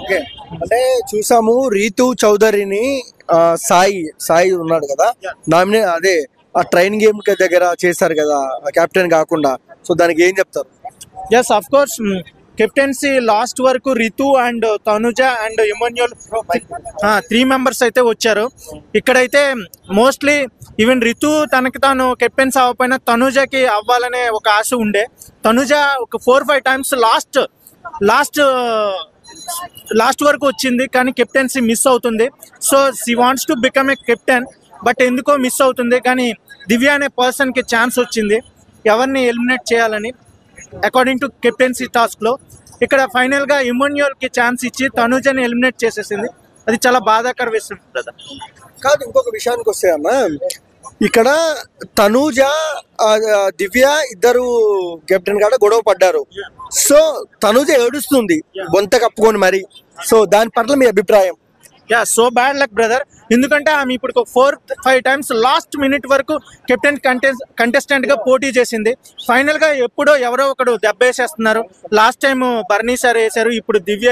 Okay, అంటే చూసాము రీతు చౌదరిని సాయి సాయి ఉన్నాడు కదా, నామినే అదే ఆ ట్రైన్ గేమ్ దగ్గర చేశారు కదా కెప్టెన్ కాకుండా. సో దానికి ఏం చెప్తారు? Yes, of course captaincy last వరకు Ritu and Tanuja and Emmanuel 3 members అయితే వచ్చారు. ఇక్కడైతే మోస్ట్లీ ఈవెన్ రితు తనకి తాను కెప్టెన్స్ అవ్వకపోయినా తనుజకి అవ్వాలనే ఒక ఆశ ఉండే. తనుజ ఒక 4-5 టైమ్స్ లాస్ట్ వరకు వచ్చింది, కానీ కెప్టెన్సీ మిస్ అవుతుంది. So she wants to become a captain, but ఎందుకో మిస్ అవుతుంది. కానీ దివ్య అనే పర్సన్కి ఛాన్స్ వచ్చింది ఎవరిని ఎలిమినేట్ చేయాలని అకార్డింగ్ టు కెప్టెన్సీ టాస్క్ లో. ఇక్కడ ఫైనల్ గా ఇమాన్యుయల్ కి ఛాన్స్ ఇచ్చి తనుజని ఎలిమినేట్ చేసేసింది. అది చాలా బాధాకర విషయం కదా. కాదు, ఇంకొక విషయానికి వస్తే అన్న, ఇక్కడ తనూజ దివ్య ఇద్దరు కెప్టెన్ కాడ గొడవ పడ్డారు. సో తనూజ ఏడుస్తుంది బొంత కప్పుకొని మరి. సో దాని పట్ల మీ అభిప్రాయం? Yeah, so bad luck brother. ఎందుకంటే ఆమె ఇప్పుడు 4-5 టైమ్స్ లాస్ట్ మినిట్ వరకు కెప్టెన్ కంటెస్టెంట్ గా పోటీ చేసింది. ఫైనల్ గా ఎప్పుడో ఎవరో ఒకడు దెబ్బ వేసేస్తున్నారు. లాస్ట్ టైం బర్నీ సార్ వేశారు, ఇప్పుడు దివ్య